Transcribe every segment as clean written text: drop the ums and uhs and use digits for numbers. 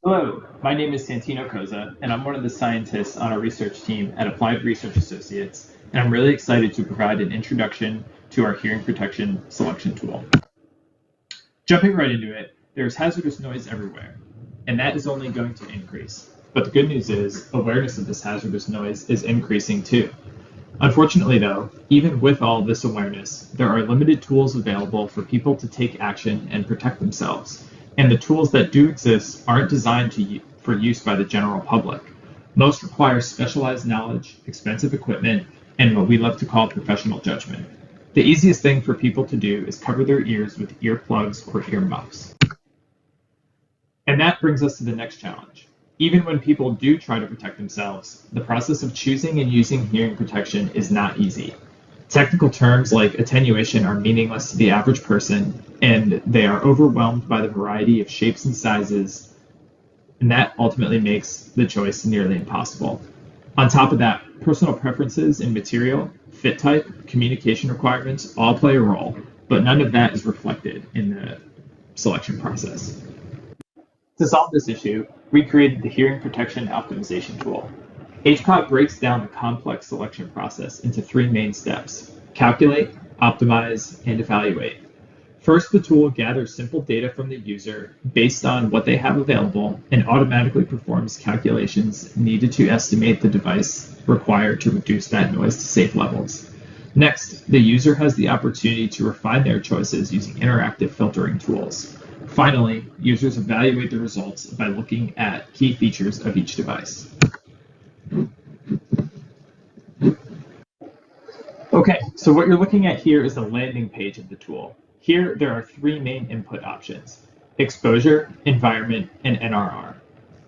Hello, my name is Santino Koza, and I'm one of the scientists on our research team at Applied Research Associates, and I'm really excited to provide an introduction to our hearing protection selection tool. Jumping right into it, there's hazardous noise everywhere, and that is only going to increase. But the good news is, awareness of this hazardous noise is increasing too. Unfortunately, though, even with all this awareness, there are limited tools available for people to take action and protect themselves. And the tools that do exist aren't designed for use by the general public. Most require specialized knowledge, expensive equipment, and what we love to call professional judgment. The easiest thing for people to do is cover their ears with earplugs or earmuffs. And that brings us to the next challenge. Even when people do try to protect themselves, the process of choosing and using hearing protection is not easy. Technical terms like attenuation are meaningless to the average person, and they are overwhelmed by the variety of shapes and sizes, and that ultimately makes the choice nearly impossible. On top of that, personal preferences in material, fit type, communication requirements all play a role, but none of that is reflected in the selection process. To solve this issue, we created the Hearing Protection Optimization tool. HPOT breaks down the complex selection process into three main steps: calculate, optimize, and evaluate. First, the tool gathers simple data from the user based on what they have available and automatically performs calculations needed to estimate the device required to reduce that noise to safe levels. Next, the user has the opportunity to refine their choices using interactive filtering tools. Finally, users evaluate the results by looking at key features of each device. Okay, so what you're looking at here is the landing page of the tool. Here, there are three main input options: exposure, environment, and NRR.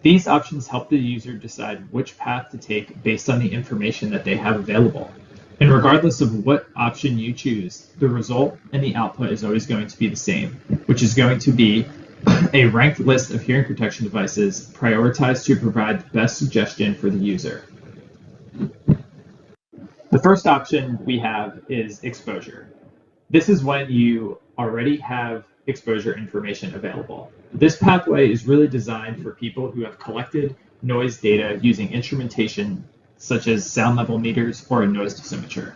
These options help the user decide which path to take based on the information that they have available. And regardless of what option you choose, the result and the output is always going to be the same, which is going to be a ranked list of hearing protection devices prioritized to provide the best suggestion for the user. The first option we have is exposure. This is when you already have exposure information available. This pathway is really designed for people who have collected noise data using instrumentation such as sound level meters or a noise dosimeter.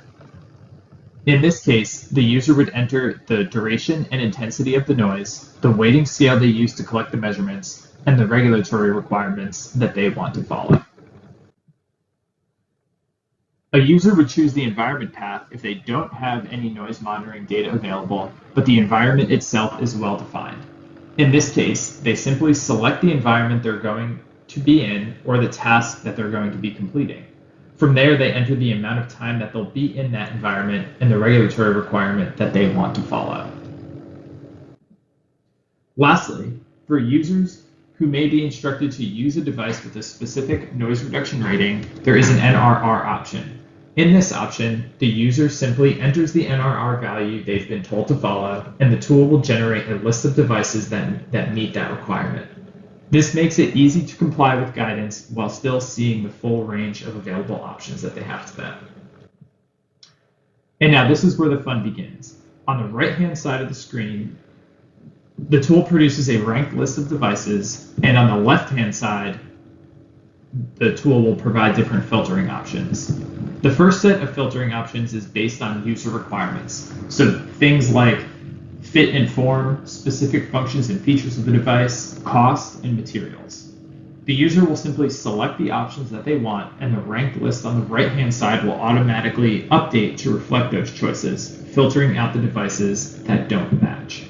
In this case, the user would enter the duration and intensity of the noise, the weighting scale they use to collect the measurements, and the regulatory requirements that they want to follow. A user would choose the environment path if they don't have any noise monitoring data available, but the environment itself is well defined. In this case, they simply select the environment they're going to be in or the task that they're going to be completing. From there, they enter the amount of time that they'll be in that environment and the regulatory requirement that they want to follow. Lastly, for users who may be instructed to use a device with a specific noise reduction rating, there is an NRR option. In this option, the user simply enters the NRR value they've been told to follow, and the tool will generate a list of devices that meet that requirement. This makes it easy to comply with guidance while still seeing the full range of available options that they have to them. And now this is where the fun begins. On the right-hand side of the screen, the tool produces a ranked list of devices, and on the left-hand side, the tool will provide different filtering options. The first set of filtering options is based on user requirements. So things like fit and form, specific functions and features of the device, cost, and materials. The user will simply select the options that they want, and the ranked list on the right-hand side will automatically update to reflect those choices, filtering out the devices that don't match.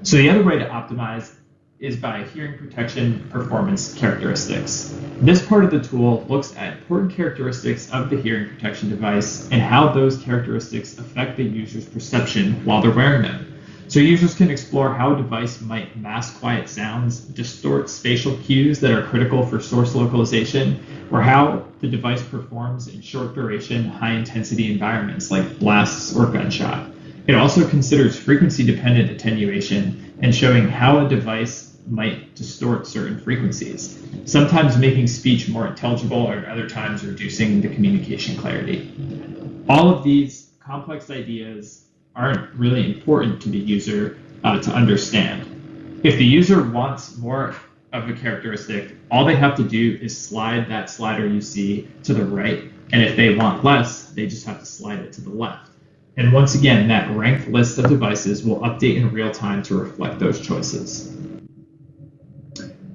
So the other way to optimize is by hearing protection performance characteristics. This part of the tool looks at important characteristics of the hearing protection device and how those characteristics affect the user's perception while they're wearing them. So users can explore how a device might mask quiet sounds, distort spatial cues that are critical for source localization, or how the device performs in short duration, high intensity environments like blasts or gunshot. It also considers frequency-dependent attenuation and showing how a device might distort certain frequencies, sometimes making speech more intelligible or other times reducing the communication clarity. All of these complex ideas aren't really important to the user to understand. If the user wants more of a characteristic, all they have to do is slide that slider you see to the right. And if they want less, they just have to slide it to the left. And once again, that ranked list of devices will update in real time to reflect those choices.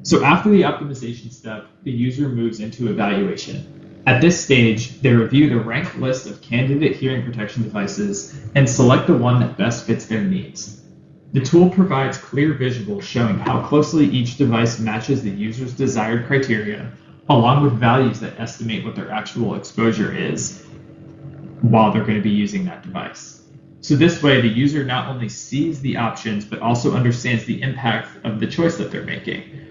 So after the optimization step, the user moves into evaluation. At this stage, they review the ranked list of candidate hearing protection devices and select the one that best fits their needs. The tool provides clear visuals showing how closely each device matches the user's desired criteria, along with values that estimate what their actual exposure is while they're going to be using that device. So this way, the user not only sees the options, but also understands the impact of the choice that they're making.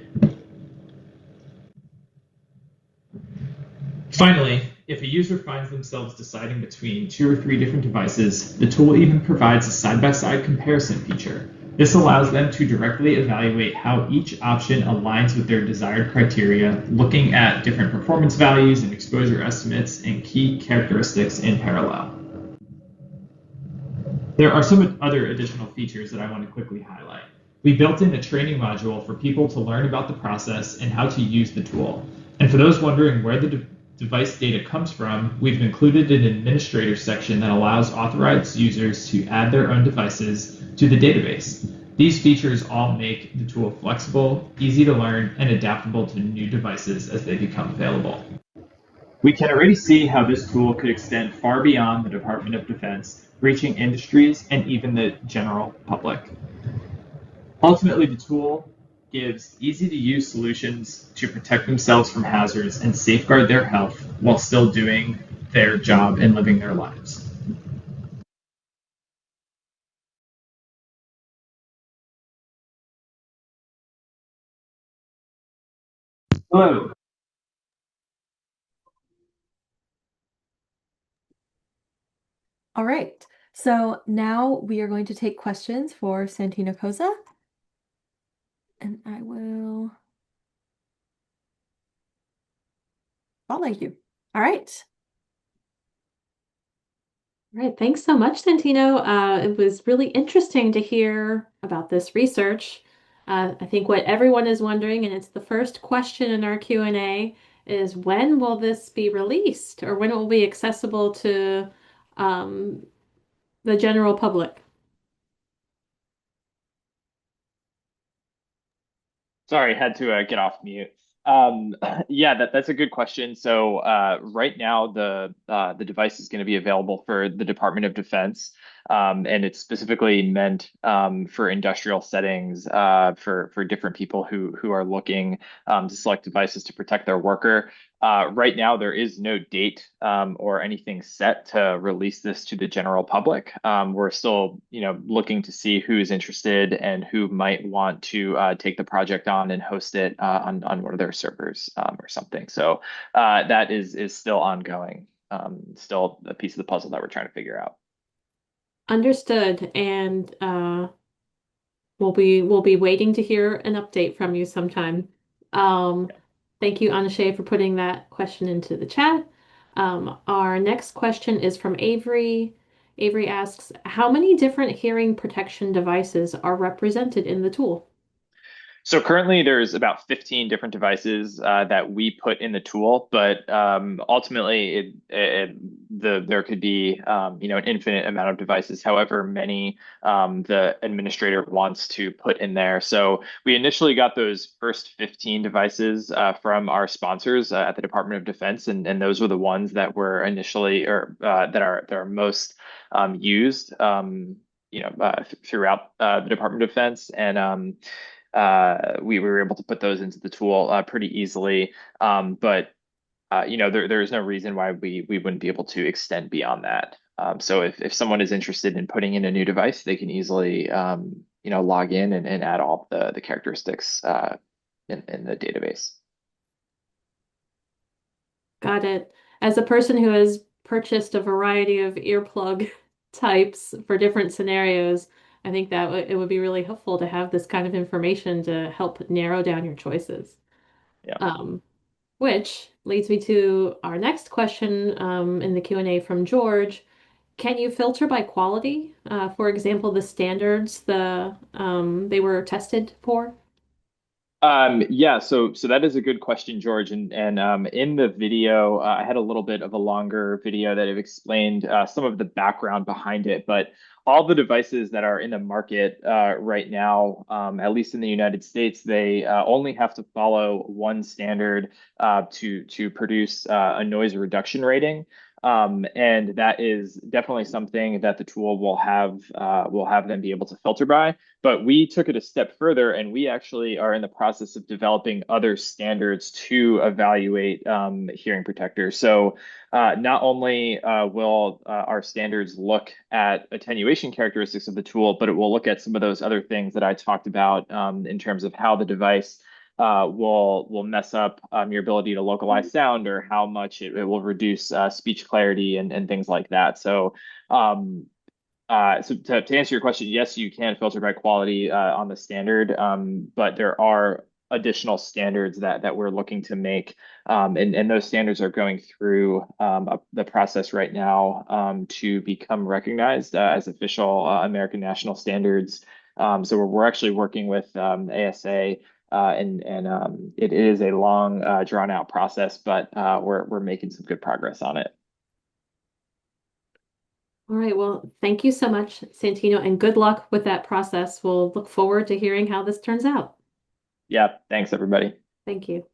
Finally, if a user finds themselves deciding between 2 or 3 different devices, the tool even provides a side-by-side comparison feature. This allows them to directly evaluate how each option aligns with their desired criteria, looking at different performance values and exposure estimates and key characteristics in parallel. There are some other additional features that I want to quickly highlight. We built in a training module for people to learn about the process and how to use the tool. And for those wondering where the device data comes from, we've included an administrator section that allows authorized users to add their own devices to the database. These features all make the tool flexible, easy to learn, and adaptable to new devices as they become available. We can already see how this tool could extend far beyond the Department of Defense, reaching industries and even the general public. Ultimately, the tool gives easy-to-use solutions to protect themselves from hazards and safeguard their health while still doing their job and living their lives. Hello. All right. So now we are going to take questions for Santino Koza. And I will follow you. All right. All right. Thanks so much, Santino. It was really interesting to hear about this research. I think what everyone is wondering, and it's the first question in our Q&A, is when will this be released or when it will be accessible to um, the general public? Sorry, had to get off mute. Yeah, that's a good question. So right now, the device is going to be available for the Department of Defense, and it's specifically meant for industrial settings for different people who are looking to select devices to protect their worker. Right now, there is no date or anything set to release this to the general public. We're still, looking to see who's interested and who might want to take the project on and host it on one of their servers or something. So that is still ongoing. Still a piece of the puzzle that we're trying to figure out. Understood. And we'll be waiting to hear an update from you sometime. Um, Thank you, Anashay, for putting that question into the chat. Our next question is from Avery. Avery asks, how many different hearing protection devices are represented in the tool? So currently, there's about 15 different devices that we put in the tool, but ultimately, there could be an infinite amount of devices, however many the administrator wants to put in there. So we initially got those first 15 devices from our sponsors at the Department of Defense, and those were the ones that were initially or that are most used. Throughout the Department of Defense, and we were able to put those into the tool pretty easily. But there is no reason why we wouldn't be able to extend beyond that. So if someone is interested in putting in a new device, they can easily log in and add all the characteristics in the database. Got it. As a person who has purchased a variety of earplug types for different scenarios, I think that it would be really helpful to have this kind of information to help narrow down your choices. Yeah. Um, which leads me to our next question in the Q&A from George. Can you filter by quality? For example, the standards they were tested for? Yeah, so that is a good question, George. And in the video, I had a little bit of a longer video that have explained some of the background behind it. But all the devices that are in the market right now, at least in the United States, they only have to follow one standard to produce a noise reduction rating. And that is definitely something that the tool will have them be able to filter by. But we took it a step further, and we actually are in the process of developing other standards to evaluate hearing protectors. So not only will our standards look at attenuation characteristics of the tool, but it will look at some of those other things that I talked about in terms of how the device will mess up your ability to localize sound, or how much it will reduce speech clarity and things like that. Um, so to answer your question, yes, you can filter by quality on the standard, but there are additional standards that we're looking to make, and those standards are going through the process right now to become recognized as official American national standards. So we're actually working with ASA, and it is a long, drawn out process, but we're making some good progress on it. All right, well, thank you so much, Santino, and good luck with that process. We'll look forward to hearing how this turns out. Yeah, thanks everybody. Thank you.